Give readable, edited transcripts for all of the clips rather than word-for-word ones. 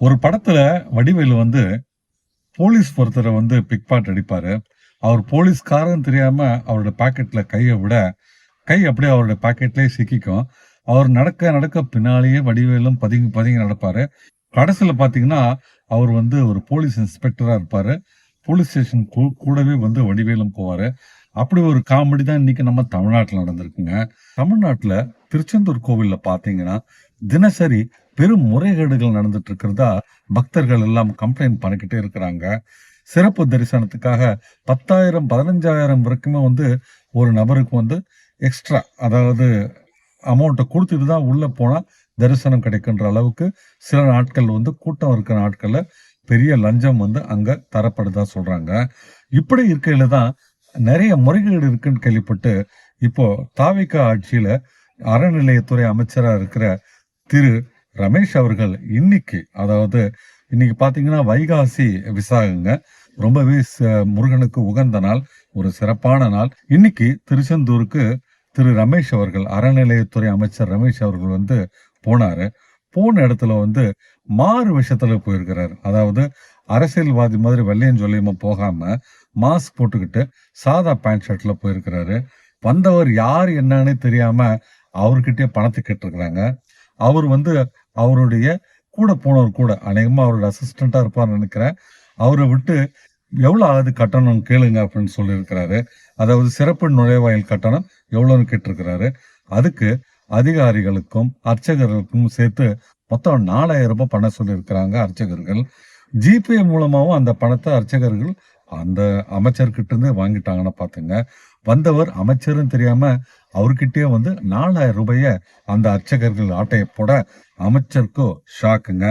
ஒரு படத்துல வடிவேலு போலீஸ் ஒருத்தரை பிக் பாட் அடிப்பாரு. அவர் போலீஸ்காரன்னு தெரியாம அவரோட பாக்கெட்ல கைய விட, கை அப்படியே அவருடைய பாக்கெட்லயே சிக்கிக்கும். அவர் நடக்க நடக்க பின்னாலேயே வடிவேலும் பதுங்கி பதுங்கி நடப்பாரு. கடைசியில பாத்தீங்கன்னா, அவர் ஒரு போலீஸ் இன்ஸ்பெக்டரா இருப்பாரு. போலீஸ் ஸ்டேஷன் கூடவே வடிவேலும் போவாரு. அப்படி ஒரு காமெடி தான் இன்னைக்கு நம்ம தமிழ்நாட்டுல நடந்திருக்குங்க. தமிழ்நாட்டுல திருச்செந்தூர் கோவில்ல பாத்தீங்கன்னா, தினசரி பெரும் முறைகேடுகள் நடந்துட்டு இருக்கிறதா பக்தர்கள் எல்லாம் கம்ப்ளைண்ட் பண்ணிக்கிட்டே இருக்கிறாங்க. சிறப்பு தரிசனத்துக்காக 10,000 15,000 வரைக்குமே ஒரு நபருக்கு எக்ஸ்ட்ரா, அதாவது அமௌண்ட்டை கொடுத்துட்டு தான் உள்ள போனா தரிசனம் கிடைக்கின்ற அளவுக்கு சில நாட்கள் கூட்டம் இருக்கிற நாட்கள்ல பெரிய லஞ்சம் அங்க தரப்படுதா சொல்றாங்க. இப்படி இருக்கையில தான் நிறைய முறைகேடு இருக்குன்னு கேள்விப்பட்டு இப்போ தாவேக ஆட்சியில அறநிலையத்துறை அமைச்சரா இருக்கிற திரு ரமேஷ் அவர்கள் இன்னைக்கு பாத்தீங்கன்னா வைகாசி விசாகங்க, ரொம்பவே முருகனுக்கு உகந்த நாள், ஒரு சிறப்பான நாள். இன்னைக்கு திருச்செந்தூருக்கு திரு ரமேஷ் அவர்கள், அறநிலையத்துறை அமைச்சர் ரமேஷ் அவர்கள் போனாரு. போன இடத்துல மாறு விஷயத்துல போயிருக்கிறாரு. அதாவது அரசியல்வாதி மாதிரி வெள்ளையும் சொல்லியுமா போகாம மாஸ்க் போட்டுக்கிட்டு சாதா பேண்ட் ஷர்ட்ல போயிருக்கிறாரு. வந்தவர் யார் என்னன்னு தெரியாம அவர்கிட்டயே பணத்தை கேட்டிருக்கிறாங்க. அவர் அவருடைய கூட போனவர் கூட அநேகமா அவரோட அசிஸ்டண்டா இருப்பார்னு நினைக்கிறேன். அவரை விட்டு எவ்வளவு ஆகுது கட்டணம் கேளுங்க அப்படின்னு சொல்லியிருக்கிறாரு. அதாவது சிறப்பு நுழைவாயில் கட்டணம் எவ்வளவுன்னு கேட்டிருக்கிறாரு. அதுக்கு அதிகாரிகளுக்கும் அர்ச்சகர்களுக்கும் சேர்த்து மொத்தம் 4,000 ரூபாய் பண்ண சொல்லியிருக்கிறாங்க அர்ச்சகர்கள். ஜிபே மூலமாவும் அந்த பணத்தை அர்ச்சகர்கள் அந்த அமைச்சர்கிட்ட இருந்து வாங்கிட்டாங்கன்னு பாத்துங்க. வந்தவர் அமைச்சரும் தெரியாம அவர்கிட்டயே 4,000 ரூபாய அந்த அர்ச்சகர்கள் ஆட்டையை போட அமைச்சருக்கோ ஷாக்குங்க.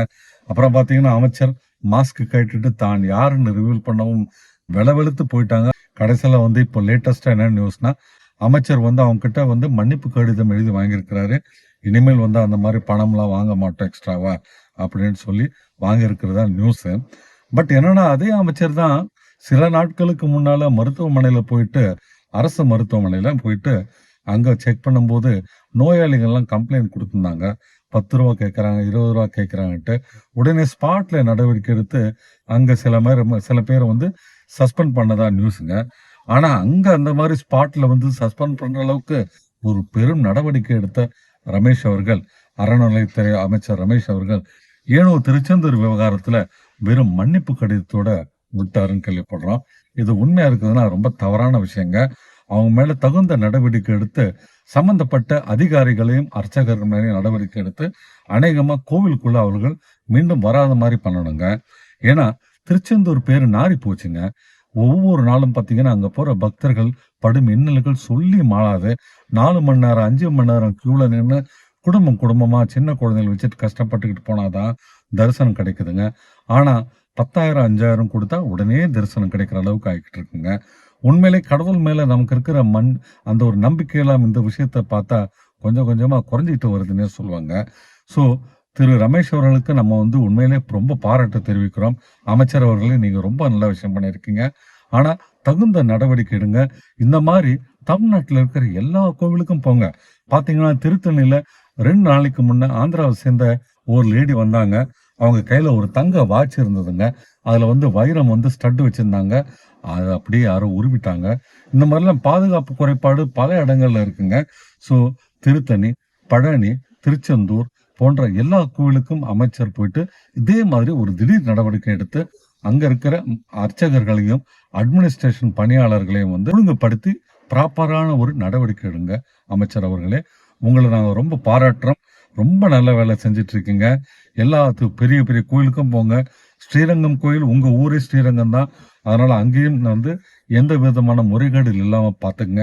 அப்புறம் பாத்தீங்கன்னா அமைச்சர் மாஸ்க் கட்டிட்டு தான் யாருன்னு ரிவீல் பண்ணவும் வெளவெளுத்து போயிட்டாங்க. கடைசியில இப்போ லேட்டஸ்டா என்ன நியூஸ்னா, அமைச்சர் அவங்க கிட்ட மன்னிப்பு கடிதம் எழுதி வாங்கியிருக்கிறாரு. இனிமேல் அந்த மாதிரி பணம்லாம் வாங்க மாட்டோம் எக்ஸ்ட்ராவா அப்படின்னு சொல்லி வாங்கியிருக்கிறதா நியூஸ். பட் என்னன்னா அதே அமைச்சர் தான் சில நாட்களுக்கு முன்னால மருத்துவமனையில போயிட்டு, அரசு மருத்துவமனையில போயிட்டு அங்க செக் பண்ணும்போது நோயாளிகள்லாம் கம்ப்ளைண்ட் கொடுத்திருந்தாங்க. 10 ரூபா கேட்கறாங்க, 20 ரூபா கேட்கறாங்கன்ட்டு. உடனே ஸ்பாட்ல நடவடிக்கை எடுத்து அங்க சில பேர் சஸ்பெண்ட் பண்ணதா நியூஸுங்க. ஆனா அங்க அந்த மாதிரி ஸ்பாட்ல சஸ்பெண்ட் பண்ற அளவுக்கு ஒரு பெரும் நடவடிக்கை எடுத்த ரமேஷ் அவர்கள், அறநிலையத்துறை அமைச்சர் ரமேஷ் அவர்கள் ஏனோ திருச்செந்தூர் விவகாரத்துல வெறும் மன்னிப்பு கடிதத்தோட விட்டாருன்னு கேள்விப்படுறோம். இது உண்மையா இருக்குதுன்னா ரொம்ப தவறான விஷயங்க. அவங்க மேல தகுந்த நடவடிக்கை எடுத்து சம்பந்தப்பட்ட அதிகாரிகளையும் அர்ச்சகர்கள் மேலேயும் நடவடிக்கை எடுத்து அநேகமா கோவிலுக்குள்ள அவர்கள் மீண்டும் வராத மாதிரி பண்ணணுங்க. ஏன்னா திருச்செந்தூர் பேரு நாரி போச்சுங்க. ஒவ்வொரு நாளும் பாத்தீங்கன்னா அங்க போற பக்தர்கள் படும் இன்னல்கள் சொல்லி மாளாது. 4 மணி நேரம் 5 மணி நேரம் கியூல நின்று குடும்பமா சின்ன குழந்தைகள் வச்சுட்டு கஷ்டப்பட்டுக்கிட்டு போனாதான் தரிசனம் கிடைக்குதுங்க. ஆனா 10,000 5,000 கொடுத்தா உடனே தரிசனம் கிடைக்கிற அளவுக்கு ஆகிட்டு இருக்குங்க. உண்மையிலே கடவுள் மேல நமக்கு இருக்கிற அந்த ஒரு நம்பிக்கையெல்லாம் இந்த விஷயத்த பார்த்தா கொஞ்சம் கொஞ்சமா குறைஞ்சிட்டு வருதுன்னே சொல்லுவாங்க. சோ திரு ரமேஷ் அவர்களுக்கு நம்ம உண்மையிலே ரொம்ப பாராட்டு தெரிவிக்கிறோம். அமைச்சர் அவர்களே, நீங்க ரொம்ப நல்ல விஷயம் பண்ணியிருக்கீங்க. ஆனா தகுந்த நடவடிக்கை எடுங்க. இந்த மாதிரி தமிழ்நாட்டில் இருக்கிற எல்லா கோவிலுக்கும் போங்க. பாத்தீங்கன்னா திருத்தணியில 2 நாளைக்கு முன்ன ஆந்திராவை சேர்ந்த ஒரு லேடி வந்தாங்க. அவங்க கையில ஒரு தங்க வாட்ச் இருந்ததுங்க. அதுல வைரம் ஸ்டட் வச்சிருந்தாங்க. அதை அப்படியே யாரோ உருவிட்டாங்க. இந்த மாதிரிலாம் பாதுகாப்பு குறைபாடு பல இடங்கள்ல இருக்குங்க. சோ திருத்தணி, பழனி, திருச்செந்தூர் போன்ற எல்லா கோவிலுக்கும் அமைச்சர் போயிட்டு இதே மாதிரி ஒரு திடீர் நடவடிக்கை எடுத்து அங்க இருக்கிற அர்ச்சகர்களையும் அட்மினிஸ்ட்ரேஷன் பணியாளர்களையும் ஒழுங்குபடுத்தி ப்ராப்பரான ஒரு நடவடிக்கை எடுங்க. அமைச்சர் அவர்களே, உங்களை நாங்க ரொம்ப பாராட்டுறோம். ரொம்ப நல்ல வேலை செஞ்சிட்டு இருக்கீங்க. எல்லாத்துக்கும் பெரிய பெரிய கோயிலுக்கும் போங்க. ஸ்ரீரங்கம் கோயில் உங்க ஊரே ஸ்ரீரங்கம் தான். அதனால அங்கேயும் எந்த விதமான முறைகேடு இல்லாம பாத்துங்க.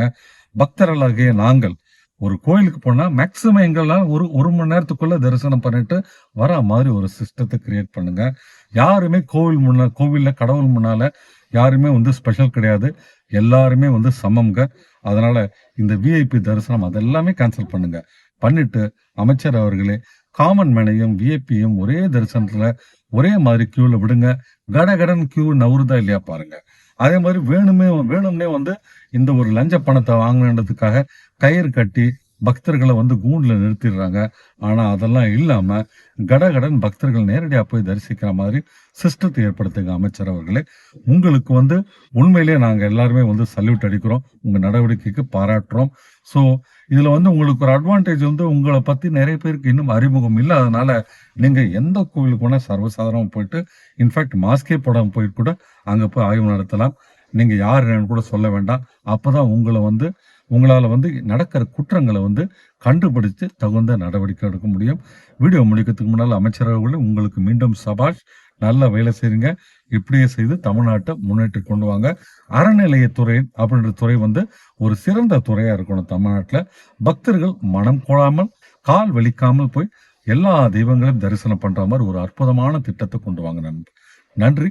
பக்தர்களாகிய நாங்கள் ஒரு கோயிலுக்கு போனா மேக்சிமம் எங்கெல்லாம் ஒரு மணி நேரத்துக்குள்ள தரிசனம் பண்ணிட்டு வர மாதிரி ஒரு சிஸ்டத்தை கிரியேட் பண்ணுங்க. யாருமே கோவில்ல கடவுள் முன்னால யாருமே ஸ்பெஷல் கிடையாது. எல்லாருமே சமம்ங்க. அதனால இந்த விஐபி தரிசனம் அதெல்லாமே கேன்சல் பண்ணுங்க. பண்ணிட்டு அமைச்சர் அவர்களே, காமன் மேனையும் விஐபியும் ஒரே தரிசனத்துல ஒரே மாதிரி கியூல விடுங்க. கடன் கியூ நவுறுதா இல்லையா பாருங்க. அதே மாதிரி வேணும்னே இந்த ஒரு லஞ்ச பணத்தை வாங்கினதுக்காக கயிறு கட்டி பக்தர்களை வந்து கூண்டுல நிறுத்திடுறாங்க. ஆனா அதெல்லாம் இல்லாம கடகடன் பக்தர்கள் நேரடியா போய் தரிசிக்கிற மாதிரி சிஸ்டத்தை ஏற்படுத்துங்க அமைச்சர் அவர்களே. உங்களுக்கு வந்து உண்மையிலேயே நாங்க எல்லாருமே வந்து சல்யூட் அடிக்கிறோம். உங்க நடவடிக்கைக்கு பாராட்டுறோம். ஸோ இதுல வந்து உங்களுக்கு ஒரு அட்வான்டேஜ் வந்து உங்களை பத்தி நிறைய பேருக்கு இன்னும் அறிமுகம் இல்லாதனால நீங்க எந்த கோவிலுக்கு வேணா சர்வசாதாரணமா போயிட்டு இன்ஃபேக்ட் மாஸ்கே போடாம போயிட்டு கூட அங்க போய் ஆய்வு நடத்தலாம். நீங்க யார் என்னன்னு கூட சொல்ல வேண்டாம். அப்பதான் உங்களால வந்து நடக்கிற குற்றங்களை வந்து கண்டுபிடித்து தகுந்த நடவடிக்கை எடுக்க முடியும். வீடியோ முடிக்கிறதுக்கு முன்னால் அமைச்சர் அவர்களே உங்களுக்கு மீண்டும் சபாஷ். நல்லா வேலை செய்யுங்க. இப்படியே செய்து தமிழ்நாட்டை முன்னேற்றி கொண்டு வாங்க. அறநிலையத்துறை அப்படின்ற துறை வந்து ஒரு சிறந்த துறையா இருக்கணும் தமிழ்நாட்டில். பக்தர்கள் மனம் கோழாமல் கால் வலிக்காமல் போய் எல்லா தெய்வங்களையும் தரிசனம் பண்ற மாதிரி ஒரு அற்புதமான திட்டத்தை கொண்டு வாங்க. நன்றி.